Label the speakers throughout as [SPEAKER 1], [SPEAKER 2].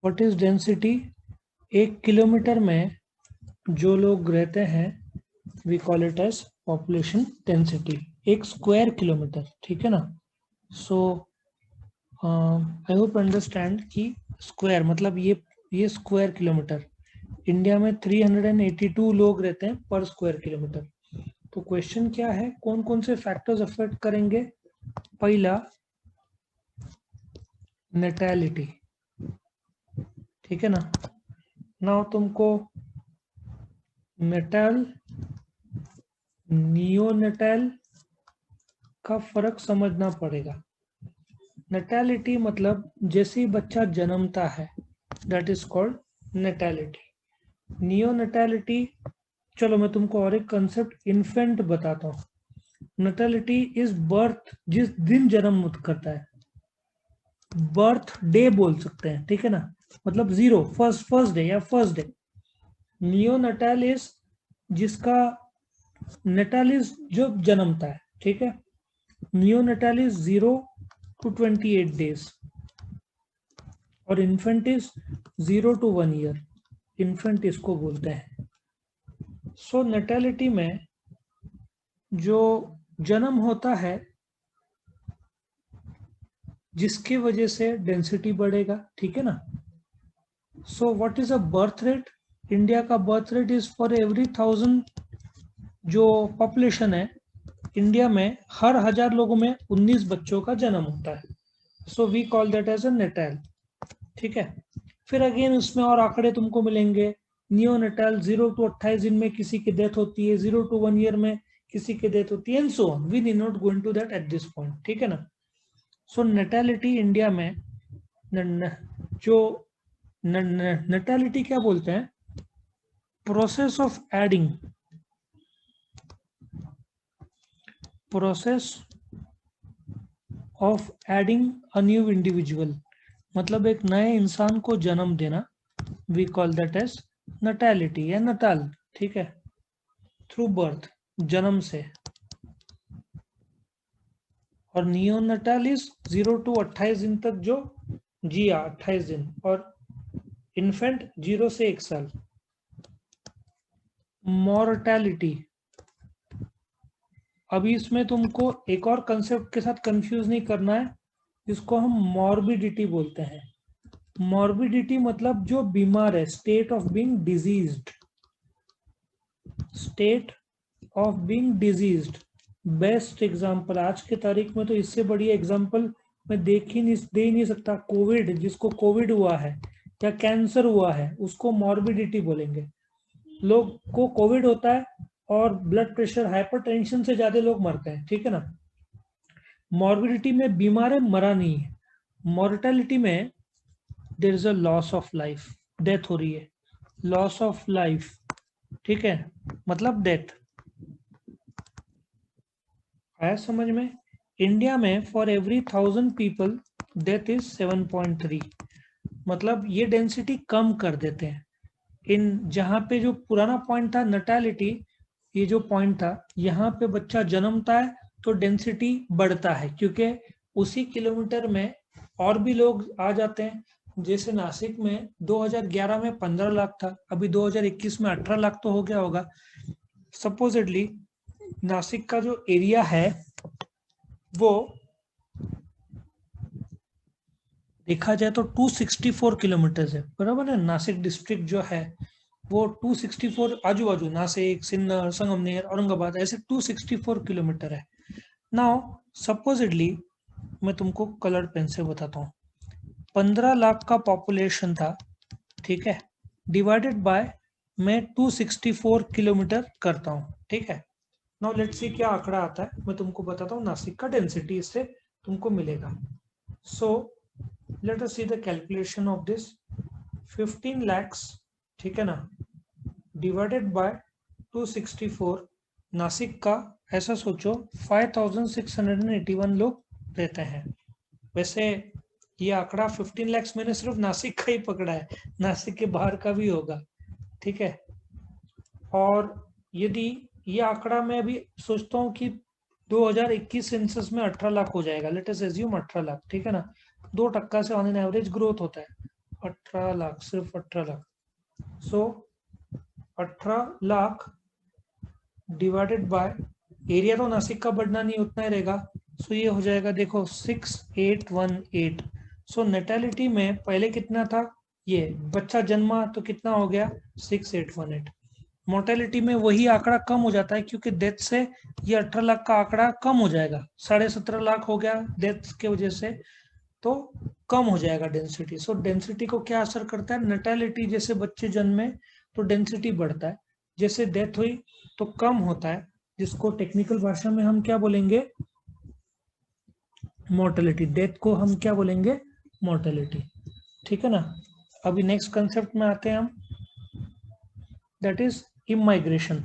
[SPEAKER 1] What is density? 1 kilometre में जो लोग रहते हैं we call it as population density, 1 square kilometre, ठीक है ना। सो आई होप अंडरस्टैंड कि स्क्वायर मतलब ये स्क्वायर किलोमीटर। इंडिया में 382 लोग रहते हैं पर स्क्वायर किलोमीटर। तो क्वेश्चन क्या है, कौन कौन से फैक्टर्स अफेक्ट करेंगे? पहला नेटैलिटी, ठीक है ना। नाउ तुमको नेटल नियोनेटल का फर्क समझना पड़ेगा। नेटैलिटी मतलब जैसे ही बच्चा जन्मता है दैट इज कॉल्ड नेटैलिटी। नियोनेटैलिटी, चलो मैं तुमको और एक कंसेप्ट इन्फेंट बताता हूँ। नेटैलिटी इज बर्थ, जिस दिन जन्म करता है, बर्थ डे बोल सकते हैं, ठीक है ना। मतलब जीरो, फर्स्ट डे या फर्स्ट डे। नियोनेटल इज जिसका नेटल इज जो जन्मता है, ठीक है। नियोनेटल इज 0 to 28 days और infant is 0 to 1 year। Infant इसको बोलते हैं। सो नेटैलिटी में जो जन्म होता है जिसकी वजह से डेंसिटी बढ़ेगा, ठीक है ना। So what is a birth rate? India का birth rate is for every 1000, जो पॉपुलेशन है इंडिया में हर 1000 लोगों में 19 बच्चों का जन्म होता है। So we call that as a natal, ठीक है। फिर अगेन उसमें और आंकड़े तुमको मिलेंगे। नियोनेटल 0 to 28 दिन में किसी की डेथ होती है, 0 to 1 year में किसी की डेथ होती है, and so on. We need not go into that at this point, ठीक है ना। सो नेटैलिटी इंडिया में न, न, जो नेटैलिटी क्या बोलते हैं? Process of adding, process of adding a new individual, मतलब एक नए इंसान को जन्म देना। वी कॉल दैट एज नटैलिटी या नटाल, ठीक है। थ्रू बर्थ, जन्म से। और नियोनटाल इज 0 to 28 दिन तक जो जिया, 28 दिन। और इन्फेंट 0 से 1 साल। मॉर्टैलिटी, अभी इसमें तुमको एक और कंसेप्ट के साथ कंफ्यूज नहीं करना है, इसको हम मॉर्बिडिटी बोलते हैं। मॉर्बिडिटी मतलब जो बीमार है, state of being diseased, state of being diseased. Best example आज के तारीख में तो इससे बढ़िया एग्जांपल मैं दे ही नहीं सकता। कोविड, जिसको कोविड हुआ है या कैंसर हुआ है उसको मॉर्बिडिटी बोलेंगे। लोग को कोविड होता है और ब्लड प्रेशर, हाइपरटेंशन से ज्यादा लोग मरते हैं, ठीक है ना। मॉर्बिडिटी में बीमार है, मरा नहीं है। मॉर्टेलिटी में there is a loss of life, death हो रही है, लॉस ऑफ लाइफ, ठीक है, मतलब डेथ। आया समझ में? इंडिया में for every 1000 people death is 7.3, मतलब ये डेंसिटी कम कर देते हैं। इन जहाँ पे जो पुराना पॉइंट था नटैलिटी, ये जो पॉइंट था, यहाँ पे बच्चा जन्मता है तो डेंसिटी बढ़ता है, क्योंकि उसी किलोमीटर में और भी लोग आ जाते हैं। जैसे नासिक में 2011 में 15 लाख था, अभी 2021 में 18 लाख तो हो गया होगा सपोजिटली। नासिक का जो एरिया है वो देखा जाए तो 264 किलोमीटर है, बराबर है। नासिक डिस्ट्रिक्ट जो है वो 264, आजू बाजू नासिक, सिन्नर, संगमनेर, औरंगाबाद, ऐसे 264 किलोमीटर है। नाउ सपोजिटली मैं तुमको कलर पेन से बताता हूँ। 15 लाख का पॉपुलेशन था, ठीक है, डिवाइडेड बाय मैं 264 किलोमीटर करता हूँ, ठीक है। नाउ लेट्स सी क्या आंकड़ा आता है, मैं तुमको बताता हूँ नासिक का डेंसिटी, इससे तुमको मिलेगा। So let us see the calculation of this. 15 lakhs, ठीक है ना, डिवाइडेड बाय 264। नासिक का ऐसा सोचो 5681 लोग रहते हैं। वैसे ये आंकड़ा 15 lakhs मैंने सिर्फ नासिक का ही पकड़ा है, नासिक के बाहर का भी होगा, ठीक है। और यदि ये आंकड़ा मैं अभी सोचता हूँ कि 2021 सेंसस में 18 लाख हो जाएगा, लेट अस एज्यूम 18 लाख, ठीक है ना। 2% से ऑन एन एवरेज ग्रोथ होता है। 18 लाख, सिर्फ 18 लाख। सो 18 लाख डिवाइडेड बाय एरिया, तो नासिक का बढ़ना नहीं, उतना ही रहेगा। सो ये हो जाएगा, देखो 6818। सो नेटेलिटी में पहले कितना था, ये बच्चा जन्मा तो कितना हो गया 6818। मोर्टेलिटी में वही आंकड़ा कम हो जाता है, क्योंकि डेथ से ये 18 लाख का आंकड़ा कम हो जाएगा, 17.5 लाख हो गया डेथ के वजह से, तो कम हो जाएगा डेंसिटी। सो डेंसिटी को क्या असर करता है, नेटेलिटी, जैसे बच्चे जन्मे तो डेंसिटी बढ़ता है, जैसे डेथ हुई तो कम होता है, जिसको टेक्निकल भाषा में हम क्या बोलेंगे, मोर्टेलिटी। डेथ को हम क्या बोलेंगे, मोर्टेलिटी। ठीक है ना। अभी नेक्स्ट कंसेप्ट में आते हैं हम, दैट इज इमाइग्रेशन।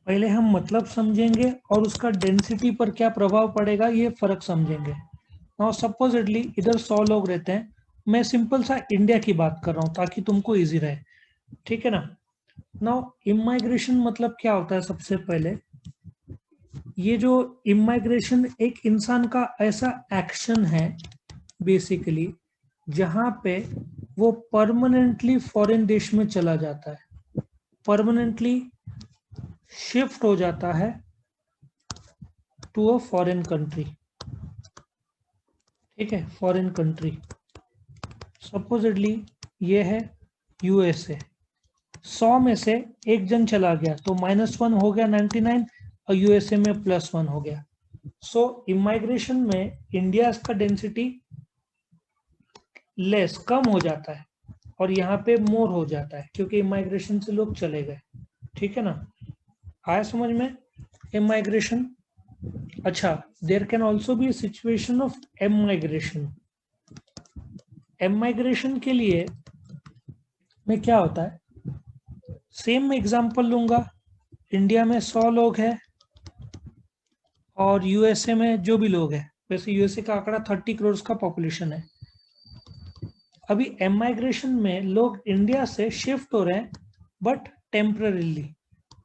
[SPEAKER 1] पहले हम मतलब समझेंगे और उसका डेंसिटी पर क्या प्रभाव पड़ेगा ये फर्क समझेंगे। नाउ सपोजिटली इधर 100 लोग रहते हैं, मैं सिंपल सा इंडिया की बात कर रहा हूँ ताकि तुमको इजी रहे, ठीक है ना। नाउ इमाइग्रेशन मतलब क्या होता है, सबसे पहले ये जो इमाइग्रेशन एक इंसान का ऐसा एक्शन है बेसिकली, जहां पे वो परमानेंटली फॉरेन देश में चला जाता है, परमानेंटली शिफ्ट हो जाता है टू अ फॉरेन कंट्री। ठीक है, फॉरेन कंट्री, सपोजिटली ये है यूएसए। 100 में से एक जन चला गया तो -1 हो गया 99, और यूएसए में +1 हो गया। सो इमाइग्रेशन में इंडिया का डेंसिटी लेस, कम हो जाता है, और यहाँ पे मोर हो जाता है क्योंकि इमाइग्रेशन से लोग चले गए। ठीक है ना, आया समझ में इमाइग्रेशन। अच्छा, there can also be situation of emigration. Emigration के लिए में क्या होता है, सेम एग्जांपल लूंगा, इंडिया में 100 लोग हैं और यूएसए में जो भी लोग हैं, वैसे यूएसए का आंकड़ा 30 करोड़ का पॉपुलेशन है। अभी एमाइग्रेशन में लोग इंडिया से शिफ्ट हो रहे हैं बट टेम्पररीली।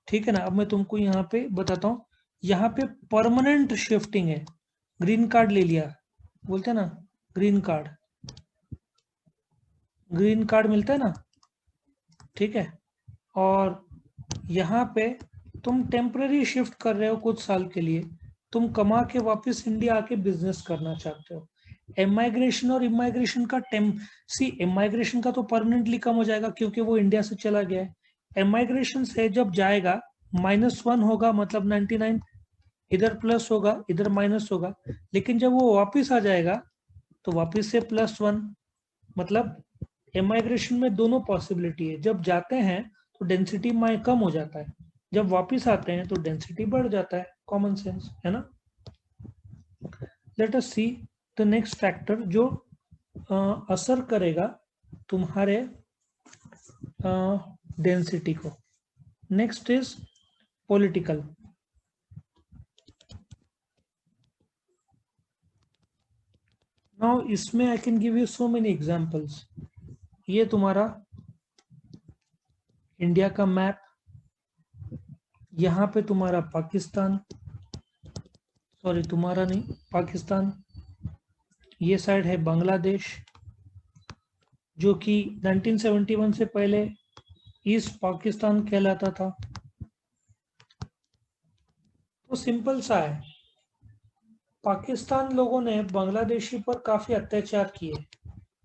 [SPEAKER 1] ठीक है ना, अब मैं तुमको यहाँ पे बताता हूँ, यहाँ पे परमानेंट शिफ्टिंग है। ग्रीन कार्ड ले लिया, बोलते हैं ना ग्रीन कार्ड, ग्रीन कार्ड मिलता है ना, ठीक है। और यहाँ पे तुम टेम्पररी शिफ्ट कर रहे हो कुछ साल के लिए, तुम कमा के वापस इंडिया आके बिजनेस करना चाहते हो। एमाइग्रेशन और इमाइग्रेशन का इमाइग्रेशन का तो परमानेंटली कम हो जाएगा क्योंकि वो इंडिया से चला गया है। एमाइग्रेशन से जब जाएगा -1 होगा, मतलब 99, इधर प्लस होगा इधर माइनस होगा, लेकिन जब वो वापस आ जाएगा तो वापस से +1। मतलब एमाइग्रेशन में दोनों पॉसिबिलिटी है, जब जाते हैं तो डेंसिटी कम हो जाता है, जब वापस आते हैं तो डेंसिटी बढ़ जाता है। कॉमन सेंस है ना। Late us see the next factor जो असर करेगा तुम्हारे डेंसिटी को। Next is political. नाउ इसमें I can give you so many examples. ये तुम्हारा इंडिया का मैप, यहाँ पे तुम्हारा पाकिस्तान, सॉरी तुम्हारा नहीं, पाकिस्तान, ये साइड है बांग्लादेश, जो कि 1971 से पहले ईस्ट पाकिस्तान कहलाता था। तो सिंपल सा है, पाकिस्तान लोगों ने बांग्लादेशी पर काफी अत्याचार किए,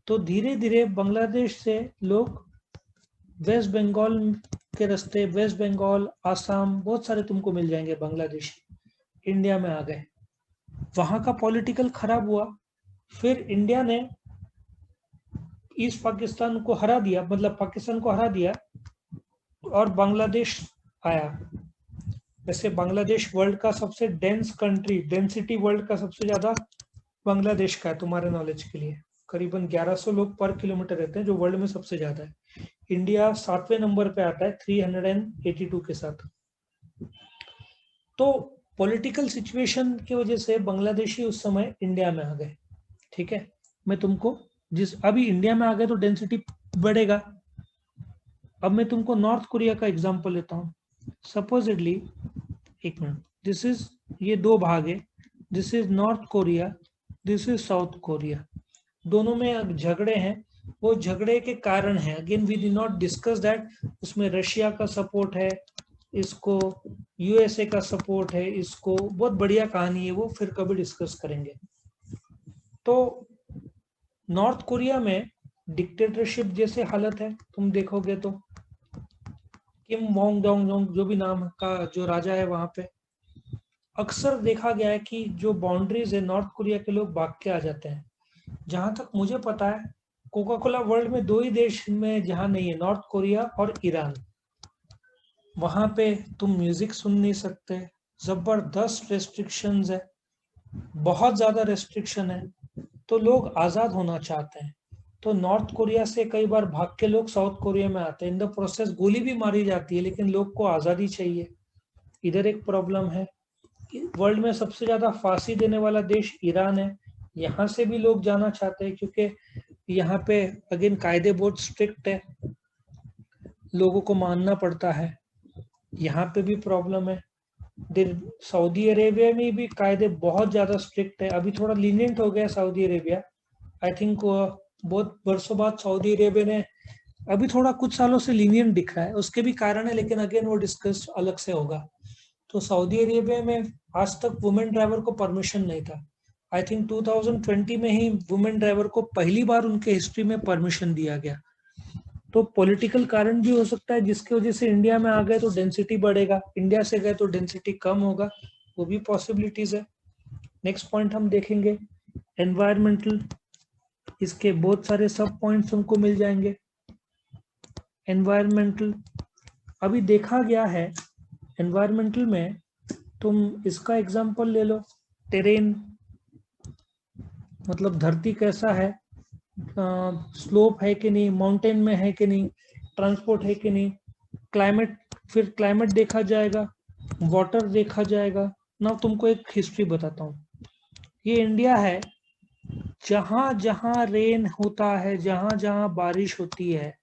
[SPEAKER 1] तो धीरे धीरे बांग्लादेश से लोग वेस्ट बंगाल के रास्ते, वेस्ट बंगाल, आसाम, बहुत सारे तुमको मिल जाएंगे बांग्लादेशी, इंडिया में आ गए। वहां का पॉलिटिकल खराब हुआ, फिर इंडिया ने ईस्ट पाकिस्तान को हरा दिया, मतलब पाकिस्तान को हरा दिया, और बांग्लादेश आया। वैसे बांग्लादेश वर्ल्ड का सबसे डेंस कंट्री, डेंसिटी वर्ल्ड का सबसे ज्यादा बांग्लादेश का है, तुम्हारे नॉलेज के लिए। करीबन 1100 लोग पर किलोमीटर रहते हैं, जो वर्ल्ड में सबसे ज्यादा है। इंडिया 7वें नंबर पे आता है 382 के साथ। तो पॉलिटिकल सिचुएशन की वजह से बांग्लादेशी उस समय इंडिया में आ गए। ठीक है, मैं तुमको अभी इंडिया में आ गए तो डेंसिटी बढ़ेगा। अब मैं तुमको नॉर्थ कोरिया का एग्जांपल लेता हूँ। सपोजिटली, एक मिनट, दिस इज ये दो भाग है, this is North Korea, this is South Korea. दोनों में झगड़े हैं, वो झगड़े के कारण है, again we did not discuss that. उसमें रशिया का सपोर्ट है, इसको यूएसए का सपोर्ट है, इसको बहुत बढ़िया कहानी है, वो फिर कभी डिस्कस करेंगे। तो नॉर्थ कोरिया में डिक्टेटरशिप जैसे हालत है, तुम देखोगे तो किम वोंग डोंग जोंग जो भी नाम का जो राजा है वहां पे, अक्सर देखा गया है कि जो बाउंड्रीज है नॉर्थ कोरिया के लोग भाग के आ जाते हैं। जहां तक मुझे पता है, कोका कोला वर्ल्ड में दो ही देश में जहां नहीं है, नॉर्थ कोरिया और ईरान। वहां पे तुम म्यूजिक सुन नहीं सकते, जबरदस्त रेस्ट्रिक्शंस है, बहुत ज्यादा रेस्ट्रिक्शन है, तो लोग आजाद होना चाहते हैं। तो नॉर्थ कोरिया से कई बार भाग के लोग साउथ कोरिया में आते हैं, इन द प्रोसेस गोली भी मारी जाती है, लेकिन लोग को आजादी चाहिए। इधर एक प्रॉब्लम है। वर्ल्ड में सबसे ज्यादा फांसी देने वाला देश ईरान है, यहाँ से भी लोग जाना चाहते हैं, क्योंकि यहाँ पे अगेन कायदे बहुत स्ट्रिक्ट है, लोगों को मानना पड़ता है। यहाँ पे भी प्रॉब्लम है। सऊदी अरेबिया में भी कायदे बहुत ज्यादा स्ट्रिक्ट है, अभी थोड़ा लीनियंट हो गया सऊदी अरेबिया। आई थिंक बहुत वर्षों बाद सऊदी अरेबिया ने अभी थोड़ा कुछ सालों से लीनियंट दिख रहा है, उसके भी कारण है, लेकिन अगेन वो डिस्कस अलग से होगा। तो सऊदी अरेबिया में आज तक वुमेन ड्राइवर को परमिशन नहीं था। आई थिंक 2020 में ही वुमेन ड्राइवर को पहली बार उनके हिस्ट्री में परमिशन दिया गया। तो पॉलिटिकल कारण भी हो सकता है, जिसकी वजह से इंडिया में आ गए तो डेंसिटी बढ़ेगा, इंडिया से गए तो डेंसिटी कम होगा, वो भी पॉसिबिलिटीज है। नेक्स्ट पॉइंट हम देखेंगे एनवायरमेंटल, इसके बहुत सारे सब पॉइंट्स हमको मिल जाएंगे। एनवायरमेंटल अभी देखा गया है, एनवायरमेंटल में तुम इसका एग्जांपल ले लो, टेरेन, मतलब धरती कैसा है, स्लोप है कि नहीं, माउंटेन में है कि नहीं, ट्रांसपोर्ट है कि नहीं, क्लाइमेट, फिर क्लाइमेट देखा जाएगा, वाटर देखा जाएगा ना। तुमको एक हिस्ट्री बताता हूँ, ये इंडिया है, जहां जहां रेन होता है, जहां जहां बारिश होती है,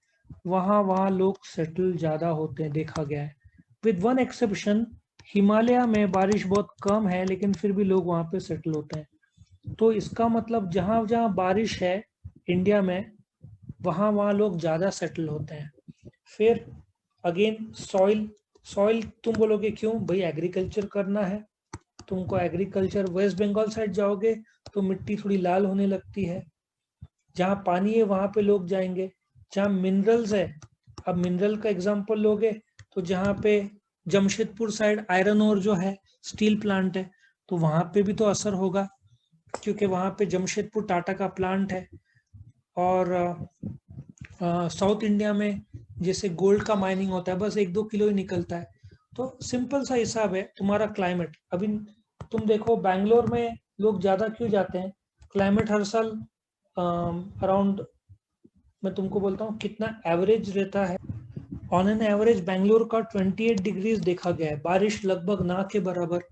[SPEAKER 1] वहां वहां लोग सेटल ज्यादा होते हैं, देखा गया है। विद वन एक्सेप्शन, हिमालय में बारिश बहुत कम है, लेकिन फिर भी लोग वहां पे सेटल होते हैं। तो इसका मतलब जहां जहां बारिश है इंडिया में, वहां वहां लोग ज्यादा सेटल होते हैं। फिर अगेन सॉइल, सॉइल तुम बोलोगे क्यों भाई, एग्रीकल्चर करना है तुमको, एग्रीकल्चर वेस्ट बंगाल साइड जाओगे तो मिट्टी थोड़ी लाल होने लगती है, जहाँ पानी है वहां पे लोग जाएंगे। जहाँ मिनरल्स है, अब मिनरल का एग्जांपल लोगे तो जहाँ पे जमशेदपुर साइड आयरन ओर जो है, स्टील प्लांट है, तो वहां पे भी तो असर होगा, क्योंकि वहां पे जमशेदपुर टाटा का प्लांट है। और साउथ इंडिया में जैसे गोल्ड का माइनिंग होता है, बस 1-2 किलो ही निकलता है। तो सिंपल सा हिसाब है तुम्हारा क्लाइमेट। अभी तुम देखो बैंगलोर में लोग ज्यादा क्यों जाते हैं, क्लाइमेट हर साल अराउंड, मैं तुमको बोलता हूँ कितना एवरेज रहता है। ऑन एन एवरेज बैंगलोर का 28 डिग्रीज देखा गया है, बारिश लगभग ना के बराबर।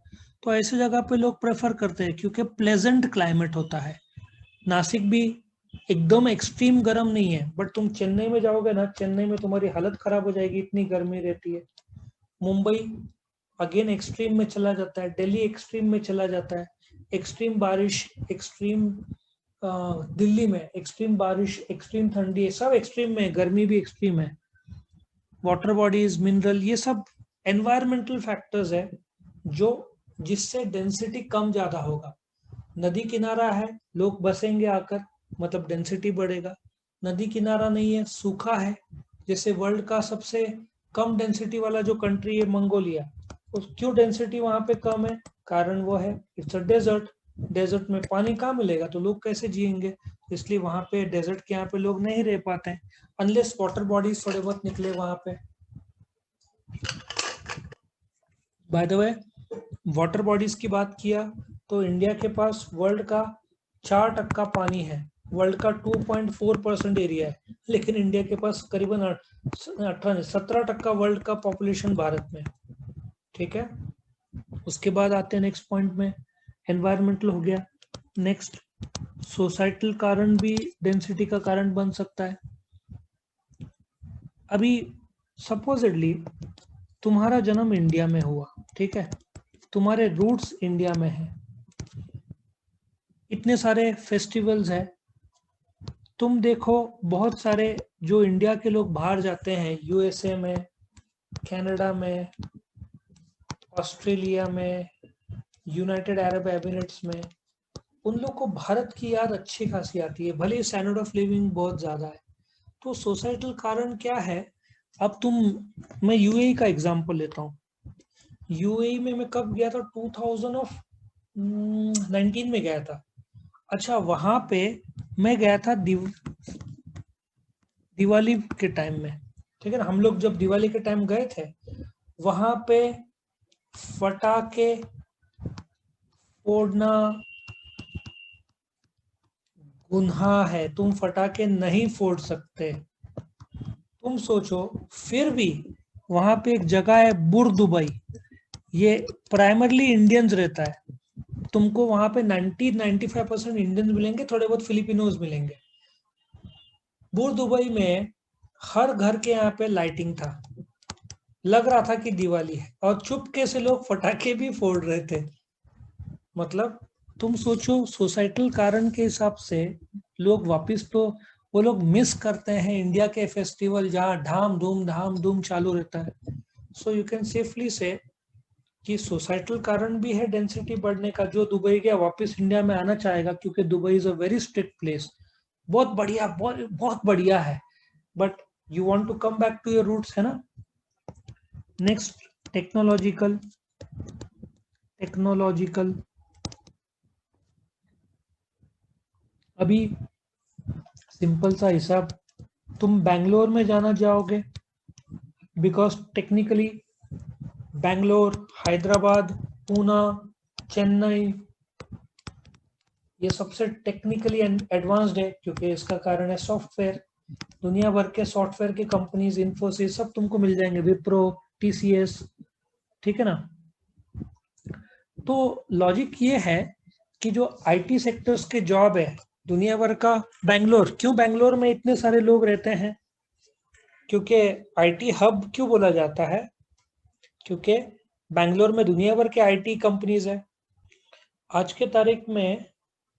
[SPEAKER 1] तो ऐसे जगह पे लोग प्रेफर करते हैं, क्योंकि प्लेजेंट क्लाइमेट होता है। नासिक भी एकदम एक्सट्रीम गर्म नहीं है, बट तुम चेन्नई में जाओगे ना, चेन्नई में तुम्हारी हालत खराब हो जाएगी, इतनी गर्मी रहती है। मुंबई अगेन एक्सट्रीम में चला जाता है, दिल्ली एक्सट्रीम में चला जाता है, एक्सट्रीम बारिश, एक्सट्रीम दिल्ली में एक्सट्रीम बारिश, एक्सट्रीम ठंडी है, सब एक्सट्रीम में, गर्मी भी एक्सट्रीम है। वाटर बॉडीज, मिनरल, ये सब एनवायरमेंटल फैक्टर्स है, जो जिससे डेंसिटी कम ज्यादा होगा। नदी किनारा है, लोग बसेंगे आकर, मतलब डेंसिटी बढ़ेगा। नदी किनारा नहीं है, सूखा है, जैसे वर्ल्ड का सबसे कम डेंसिटी वाला जो कंट्री है मंगोलिया, उस क्यों डेंसिटी वहां पे कम है, कारण वो है इट्स अ डेजर्ट। डेजर्ट में पानी कहाँ मिलेगा, तो लोग कैसे जिएंगे, इसलिए वहां पे डेजर्ट के यहाँ पे लोग नहीं रह पाते हैं, अनलेस वाटर बॉडीज थोड़े बहुत निकले वहां पे। By the way, water bodies की बात किया तो इंडिया के पास वर्ल्ड का 4% पानी है, वर्ल्ड का 2.4% एरिया है, लेकिन इंडिया के पास करीबन 17% वर्ल्ड का पॉपुलेशन भारत में। ठीक है, उसके बाद आते हैं नेक्स्ट पॉइंट में, एनवायरमेंटल हो गया। नेक्स्ट, सोसाइटल कारण भी डेंसिटी का कारण बन सकता है। अभी सपोजिटली तुम्हारा जन्म इंडिया में हुआ, ठीक है, तुम्हारे रूट्स इंडिया में है, इतने सारे फेस्टिवल्स है। तुम देखो बहुत सारे जो इंडिया के लोग बाहर जाते हैं, यूएसए में, कनाडा में, ऑस्ट्रेलिया में, यूनाइटेड अरब एमिरेट्स में, उन लोग को भारत की याद अच्छी खासी आती है, भले स्टैंडर्ड ऑफ लिविंग बहुत ज्यादा है। तो सोसाइटल कारण क्या है? अब मैं यूएई का एग्जांपल लेता हूँ। यूएई में मैं कब गया था? 2019 में गया था। अच्छा, वहां पे मैं गया था दिवाली के टाइम में, ठीक है ना। हम लोग जब दिवाली के टाइम गए थे, वहां पे फटाके फोड़ना गुनाह है, तुम फटाके नहीं फोड़ सकते। तुम सोचो, फिर भी वहां पे एक जगह है बुर दुबई, ये प्राइमरली इंडियंस रहता है। तुमको वहां पे 90-95% इंडियंस मिलेंगे, थोड़े बहुत फिलिपिनोज मिलेंगे। बुर दुबई में हर घर के यहाँ पे लाइटिंग था, लग रहा था कि दिवाली है, और चुपके से लोग फटाके भी फोड़ रहे थे। मतलब तुम सोचो, सोसाइटल कारण के हिसाब से लोग वापिस तो वो लोग मिस करते हैं इंडिया के फेस्टिवल जहाँ धाम धूम चालू रहता है। सो यू कैन सेफली से कि सोसाइटल कारण भी है डेंसिटी बढ़ने का। जो दुबई गया वापस इंडिया में आना चाहेगा, क्योंकि Dubai is a very strict place, बहुत बढ़िया, बहुत बढ़िया है, but you want to come back to your roots, है ना। नेक्स्ट, टेक्नोलॉजिकल अभी सिंपल सा हिसाब, तुम बैंगलोर में जाना चाहोगे बिकॉज टेक्निकली बैंगलोर, हैदराबाद, पूना, चेन्नई, ये सबसे टेक्निकली एडवांस्ड है, क्योंकि इसका कारण है सॉफ्टवेयर। दुनिया भर के सॉफ्टवेयर की कंपनीज, इन्फोसिस, सब तुमको मिल जाएंगे, विप्रो, टीसीएस, ठीक है ना। तो लॉजिक ये है कि जो आईटी सेक्टर्स के जॉब है दुनिया भर का, बैंगलोर, क्यों बैंगलोर में इतने सारे लोग रहते हैं? क्योंकि आईटी हब क्यों बोला जाता है? क्योंकि बैंगलोर में दुनिया भर के आईटी कंपनीज है। आज के तारीख में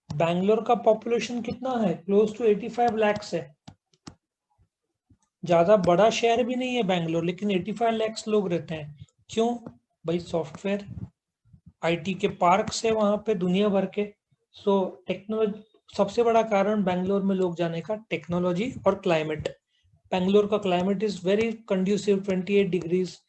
[SPEAKER 1] बैंगलोर का पॉपुलेशन कितना है? क्लोज टू 85 lakhs है। ज्यादा बड़ा शहर भी नहीं है बैंगलोर, लेकिन 85 lakhs लोग रहते हैं। क्यों भाई? सॉफ्टवेयर, आईटी के पार्क्स है वहां पे दुनिया भर के। सो टेक्नोलॉजी, सबसे बड़ा कारण बैंगलोर में लोग जाने का टेक्नोलॉजी और क्लाइमेट। बैंगलोर का climate is very conducive, 28 degrees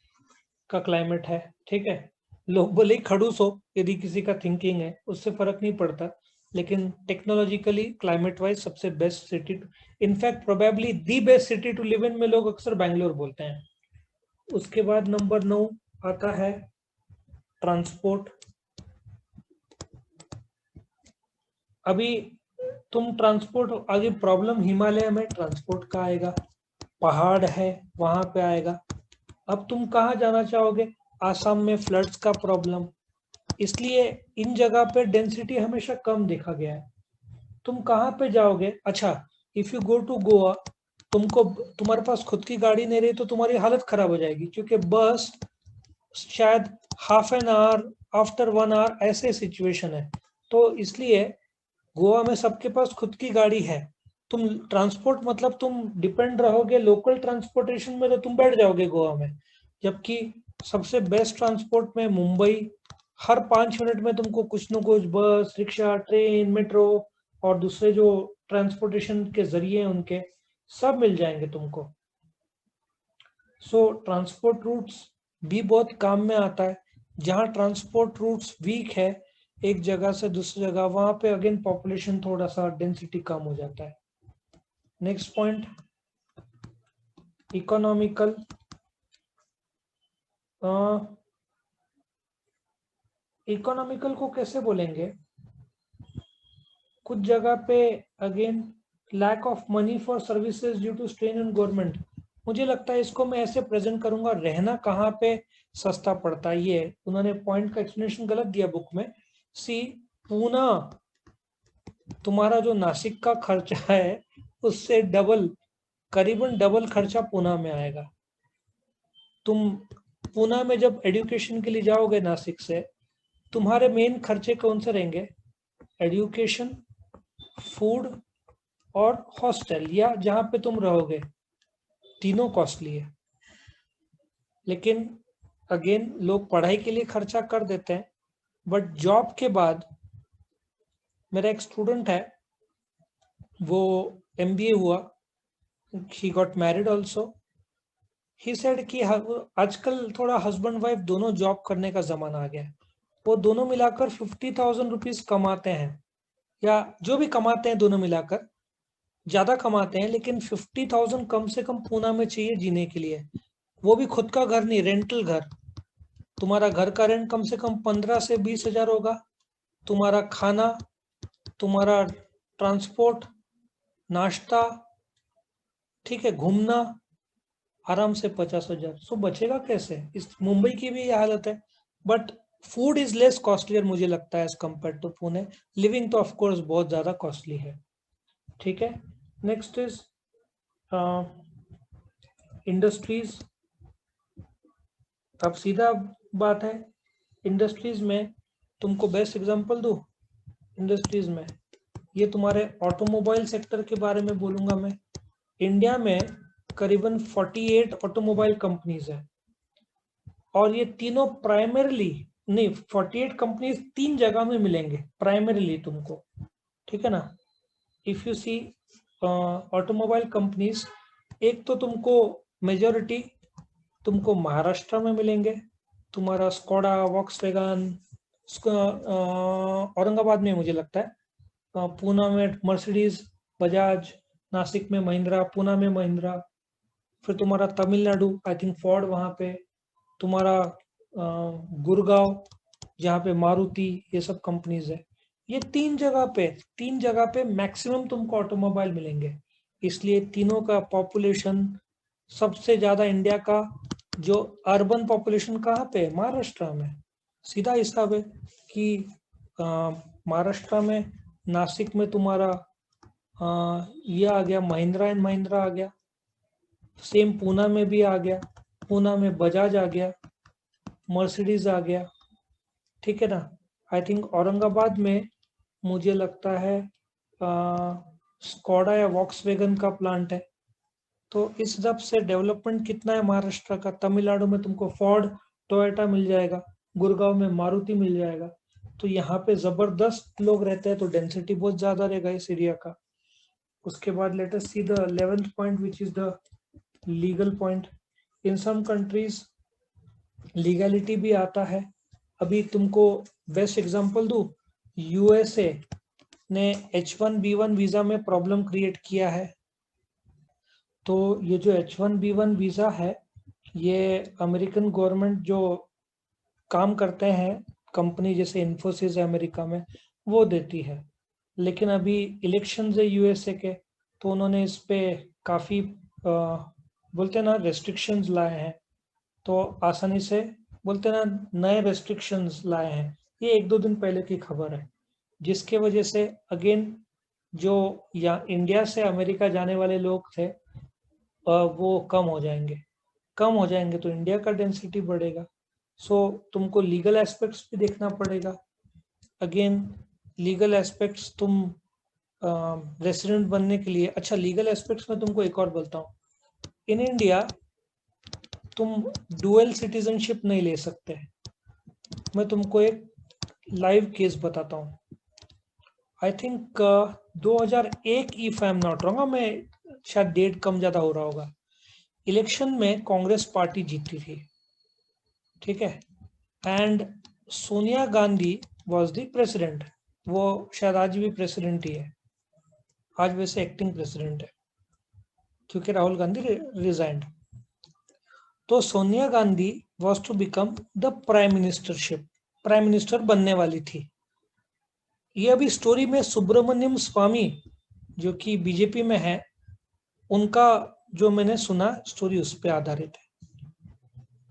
[SPEAKER 1] का क्लाइमेट है, ठीक है। लोग भले ही खड़ूस हो, यदि किसी का थिंकिंग है उससे फर्क नहीं पड़ता, लेकिन टेक्नोलॉजिकली क्लाइमेट वाइज सबसे best city, in fact probably the best city to live in में लोग अक्सर बैंगलोर बोलते हैं। उसके बाद नंबर 9 आता है ट्रांसपोर्ट। अभी तुम ट्रांसपोर्ट, आगे प्रॉब्लम हिमालय में ट्रांसपोर्ट का आएगा, पहाड़ है वहां पे आएगा। अब तुम कहाँ जाना चाहोगे? आसाम में फ्लड्स का प्रॉब्लम, इसलिए इन जगह पे डेंसिटी हमेशा कम देखा गया है। तुम कहाँ पे जाओगे? अच्छा, if you go to Goa, तुमको, तुम्हारे पास खुद की गाड़ी नहीं रही तो तुम्हारी हालत खराब हो जाएगी, क्योंकि बस शायद half an hour, after 1 hour, ऐसे सिचुएशन है। तो इसलिए गोवा में सबके पास खुद की गाड़ी है। तुम ट्रांसपोर्ट मतलब तुम डिपेंड रहोगे लोकल ट्रांसपोर्टेशन में, तो तुम बैठ जाओगे गोवा में। जबकि सबसे बेस्ट ट्रांसपोर्ट में मुंबई, हर 5 मिनट में तुमको कुछ न कुछ बस, रिक्शा, ट्रेन, मेट्रो और दूसरे जो ट्रांसपोर्टेशन के जरिए उनके सब मिल जाएंगे तुमको। सो ट्रांसपोर्ट रूट्स भी बहुत काम में आता है। जहाँ ट्रांसपोर्ट रूट्स वीक है एक जगह से दूसरी जगह, वहां पे अगेन पॉपुलेशन थोड़ा सा डेंसिटी कम हो जाता है। Next point, economical. इकोनॉमिकल को कैसे बोलेंगे? कुछ जगह पे again lack of money for services due to strain on government. मुझे लगता है इसको मैं ऐसे प्रेजेंट करूंगा, रहना कहाँ पे सस्ता पड़ता है। ये उन्होंने पॉइंट का एक्सप्लेनेशन गलत दिया बुक में। सी, पूना, तुम्हारा जो नासिक का खर्चा है उससे डबल, करीबन डबल खर्चा पूना में आएगा। तुम पूना में जब एजुकेशन के लिए जाओगे नासिक से, तुम्हारे मेन खर्चे कौन से रहेंगे? एजुकेशन, फूड और हॉस्टल, या जहाँ पे तुम रहोगे, तीनों कॉस्टली है। लेकिन अगेन लोग पढ़ाई के लिए खर्चा कर देते हैं, बट जॉब के बाद, मेरा एक स्टूडेंट है, वो MBA हुआ, he got married also, he said कि आजकल थोड़ा हस्बैंड वाइफ दोनों जॉब करने का जमाना आ गया है। वो दोनों मिलाकर 50,000 रुपीज कमाते हैं, या जो भी कमाते हैं दोनों मिलाकर, ज्यादा कमाते हैं, लेकिन 50,000 कम से कम पूना में चाहिए जीने के लिए। वो भी खुद का घर नहीं, रेंटल घर। तुम्हारा घर का रेंट कम से कम 15 से 20 हजार होगा, तुम्हारा खाना, तुम्हारा ट्रांसपोर्ट, नाश्ता, ठीक है, घूमना, आराम से 50 हजार। सो बचेगा कैसे? इस मुंबई की भी ये हालत है, but food is less costlier मुझे लगता है as compare to Pune. Living तो ऑफकोर्स बहुत ज्यादा कॉस्टली है। ठीक है, नेक्स्ट इज इंडस्ट्रीज। अब सीधा बात है, इंडस्ट्रीज में तुमको बेस्ट एग्जांपल दूं। इंडस्ट्रीज में ये तुम्हारे ऑटोमोबाइल सेक्टर के बारे में बोलूंगा मैं। इंडिया में करीबन 48 ऑटोमोबाइल कंपनीज है, और ये तीनों प्राइमरीली, नहीं, 48 कंपनीज 3 जगह में मिलेंगे प्राइमरीली तुमको, ठीक है ना। If you see automobile companies, एक तो तुमको मेजोरिटी तुमको महाराष्ट्र में मिलेंगे, तुम्हारा स्कोडा, वॉक्सवैगन, औरंगाबाद में मुझे लगता है, पूना में मर्सिडीज, बजाज, नासिक में महिंद्रा, पूना में महिंद्रा, फिर तुम्हारा तमिलनाडु, आई थिंक फोर्ड वहाँ पे, तुम्हारा गुड़गांव जहाँ पे मारुति, ये सब कंपनीज है। ये तीन जगह पे मैक्सिमम तुमको ऑटोमोबाइल मिलेंगे। इसलिए तीनों का पॉपुलेशन सबसे ज्यादा इंडिया का, जो अर्बन पॉपुलेशन कहाँ पे है? महाराष्ट्र में। सीधा हिसाब है कि महाराष्ट्र में, नासिक में तुम्हारा ये आ गया, महिंद्रा एंड महिंद्रा आ गया, सेम पूना में भी आ गया, पूना में बजाज आ गया, मर्सिडीज आ गया, ठीक है ना। आई थिंक औरंगाबाद में मुझे लगता है स्कोडा या वॉक्सवैगन का प्लांट है। तो इस हिसाब से डेवलपमेंट कितना है महाराष्ट्र का। तमिलनाडु में तुमको फोर्ड, टोयोटा मिल जाएगा, गुड़गांव में मारुति मिल जाएगा। तो यहाँ पे जबरदस्त लोग रहते हैं, तो डेंसिटी बहुत ज्यादा रहेगा इस एरिया का। उसके बाद let us see the 11th point, which is the legal point. In some countries legality भी आता है। अभी तुमको बेस्ट एग्जांपल दूं, USA ने H1B1 वीजा में प्रॉब्लम क्रिएट किया है। तो ये जो H1B1 वीजा है, ये अमेरिकन गवर्नमेंट जो काम करते हैं, कंपनी जैसे इन्फोसिस है अमेरिका में, वो देती है। लेकिन अभी इलेक्शन है USA के, तो उन्होंने इस पे काफी बोलते हैं ना रेस्ट्रिक्शंस लाए हैं। तो आसानी से बोलते हैं ना, नए रेस्ट्रिक्शंस लाए हैं। ये 1-2 दिन पहले की खबर है, जिसके वजह से अगेन जो या इंडिया से अमेरिका जाने वाले लोग थे, वो कम हो जाएंगे तो इंडिया का डेंसिटी बढ़ेगा। सो तुमको लीगल एस्पेक्ट्स भी देखना पड़ेगा। अगेन लीगल एस्पेक्ट्स, तुम रेसिडेंट बनने के लिए, अच्छा लीगल एस्पेक्ट्स में तुमको एक और बोलता हूँ। इन इंडिया तुम डुअल सिटीजनशिप नहीं ले सकते। मैं तुमको एक लाइव केस बताता हूँ। I think 2001, if I am not wrong, मैं शायद डेट कम ज्यादा हो रहा होगा, इलेक्शन में कांग्रेस पार्टी जीती थी, ठीक है। And Sonia Gandhi was the president. वो शायद आज भी प्रेसिडेंट ही है, आज वैसे एक्टिंग प्रेसिडेंट है क्योंकि राहुल गांधी रिजाइंड। तो Sonia Gandhi was to become the prime minister बनने वाली थी। ये अभी स्टोरी में सुब्रमण्यम स्वामी जो कि बीजेपी में है, उनका जो मैंने सुना स्टोरी उस पर आधारित है।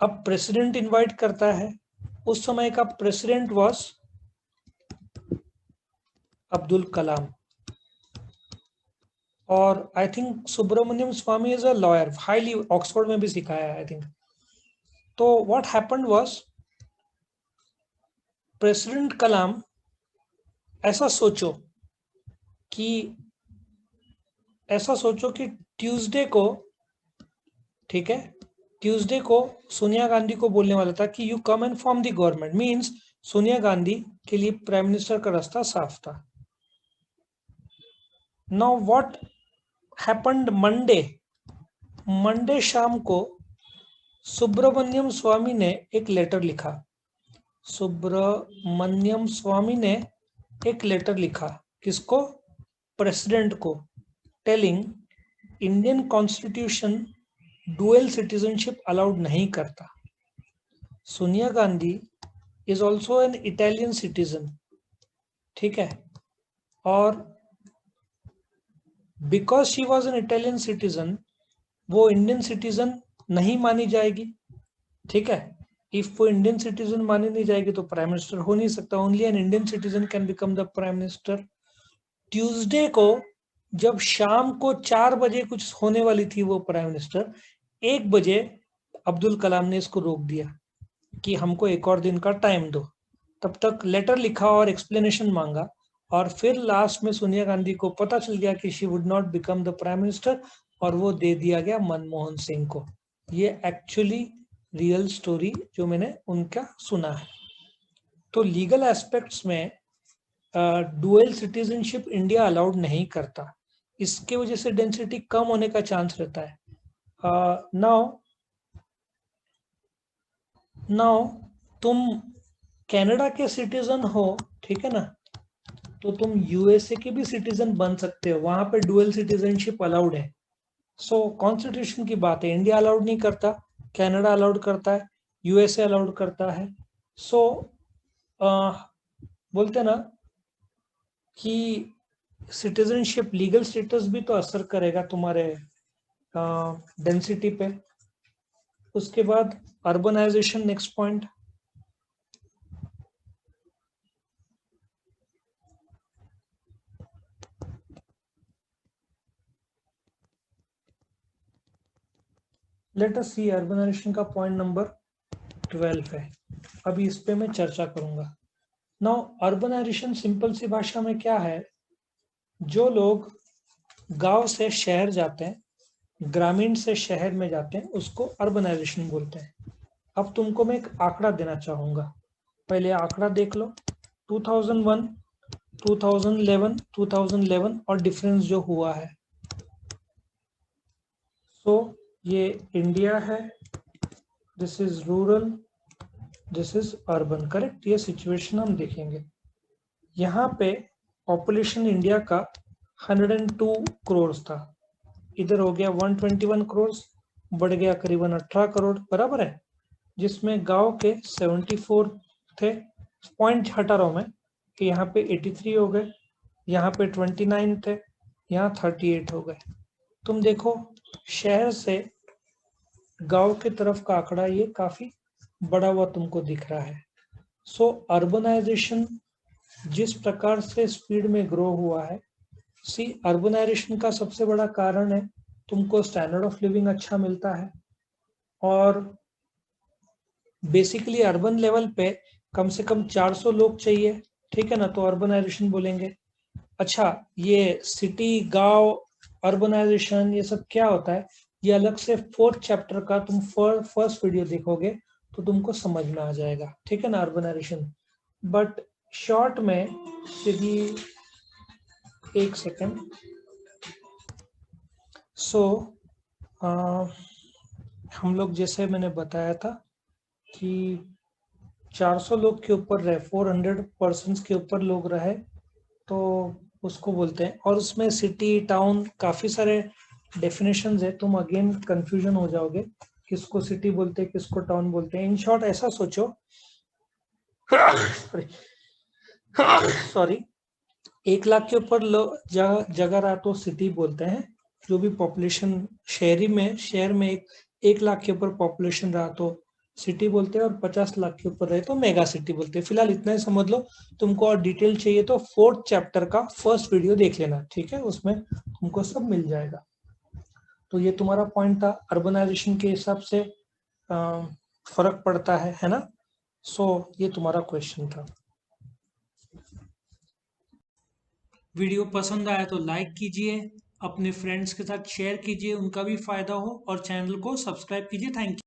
[SPEAKER 1] अब प्रेसिडेंट इनवाइट करता है, उस समय का प्रेसिडेंट वॉज अब्दुल कलाम, और I think Subramanian Swamy is a lawyer, highly Oxford में भी सिखाया है आई थिंक। तो what happened was, president Kalam, ऐसा सोचो कि ट्यूसडे को, ठीक है, ट्यूसडे को सोनिया गांधी को बोलने वाला था कि you come and form the government, means Sonia Gandhi के लिए प्राइम मिनिस्टर का रास्ता साफ था। नाउ व्हाट हैपेंड मंडे शाम को सुब्रमण्यम स्वामी ने एक लेटर लिखा। सुब्रमण्यम स्वामी ने एक लेटर लिखा, किसको? प्रेसिडेंट को, telling Indian constitution dual citizenship allowed नहीं करता। Sonia Gandhi is also an Italian citizen, ठीक है, और because she was an Italian citizen वो इंडियन सिटीजन नहीं मानी जाएगी, ठीक है। इफ वो इंडियन सिटीजन मानी नहीं जाएगी तो प्राइम मिनिस्टर हो नहीं सकता। Only an Indian citizen can become the prime minister. Tuesday को जब शाम को 4 बजे कुछ होने वाली थी वो प्राइम मिनिस्टर, 1 बजे अब्दुल कलाम ने इसको रोक दिया कि हमको एक और दिन का टाइम दो। तब तक लेटर लिखा और एक्सप्लेनेशन मांगा, और फिर लास्ट में सोनिया गांधी को पता चल गया कि she would not become the prime minister, और वो दे दिया गया मनमोहन सिंह को। ये एक्चुअली रियल स्टोरी जो मैंने उनका सुना है। तो लीगल एस्पेक्ट्स में डुअल सिटीजनशिप इंडिया अलाउड नहीं करता, इसके वजह से डेंसिटी कम होने का चांस रहता है। नाउ तुम कनाडा के सिटीजन हो, ठीक है ना, तो तुम यूएसए के भी सिटीजन बन सकते हो, वहां पे डुअल सिटीजनशिप अलाउड है। सो कॉन्स्टिट्यूशन की बात है, इंडिया अलाउड नहीं करता, कनाडा अलाउड करता है, यूएसए अलाउड करता है। सो बोलते ना कि सिटीजनशिप लीगल स्टेटस भी तो असर करेगा तुम्हारे डेंसिटी पे। उसके बाद urbanisation, next point. Let us see, urbanisation का पॉइंट नंबर 12 है। अभी इस पे मैं चर्चा करूंगा। नाउ अर्बनाइजेशन सिंपल सी भाषा में क्या है, जो लोग गांव से शहर जाते हैं, ग्रामीण से शहर में जाते हैं, उसको अर्बनाइजेशन बोलते हैं। अब तुमको मैं एक आंकड़ा देना चाहूंगा, पहले आंकड़ा देख लो। 2001, 2011 और डिफरेंस जो हुआ है। सो ये इंडिया है, this is rural, this is urban, correct. ये सिचुएशन हम देखेंगे। यहाँ पे पॉपुलेशन इंडिया का 102 करोड़ था, इधर हो गया 121 करोड़, बढ़ गया करीबन 18 करोड़, बराबर है। जिसमें गांव के 74 थे, पॉइंट हटा रहा हूं मैं कि यहाँ पे 83 हो गए, यहाँ पे 29 थे, यहाँ 38 हो गए। तुम देखो शहर से गांव की तरफ का आंकड़ा ये काफी बड़ा हुआ तुमको दिख रहा है। सो अर्बनाइजेशन जिस प्रकार से स्पीड में ग्रो हुआ है, सी अर्बनाइजेशन का सबसे बड़ा कारण है तुमको स्टैंडर्ड ऑफ लिविंग अच्छा मिलता है, और बेसिकली अर्बन लेवल पे कम से कम 400 लोग चाहिए, ठीक है ना, तो अर्बनाइजेशन बोलेंगे। अच्छा, ये सिटी, गांव, अर्बनाइजेशन ये सब क्या होता है, ये अलग से 4th चैप्टर का तुम फर्स्ट वीडियो देखोगे तो तुमको समझ में आ जाएगा, ठीक है ना, अर्बनाइजेशन। बट शॉर्ट में यदि एक सेकेंड, सो हम लोग जैसे मैंने बताया था कि 400 लोग के ऊपर रहे, 400 पर्सन के ऊपर लोग रहे तो उसको बोलते हैं। और उसमें सिटी, टाउन, काफी सारे डेफिनेशंस है, तुम अगेन कंफ्यूजन हो जाओगे किसको सिटी बोलते हैं, किसको टाउन बोलते हैं। इन शॉर्ट ऐसा सोचो सॉरी 1 लाख के ऊपर जगह रहा तो सिटी बोलते हैं, जो भी पॉपुलेशन शहर में 1 लाख के ऊपर पॉपुलेशन रहा तो सिटी बोलते हैं, और 50 लाख के ऊपर रहे तो मेगा सिटी बोलते हैं। फिलहाल इतना ही समझ लो। तुमको और डिटेल चाहिए तो 4th चैप्टर का फर्स्ट वीडियो देख लेना, ठीक है, उसमें तुमको सब मिल जाएगा। तो ये तुम्हारा पॉइंट था, अर्बनाइजेशन के हिसाब से फर्क पड़ता है ना। सो ये तुम्हारा क्वेश्चन था। वीडियो पसंद आया तो लाइक कीजिए, अपने फ्रेंड्स के साथ शेयर कीजिए, उनका भी फायदा हो, और चैनल को सब्सक्राइब कीजिए। Thank you.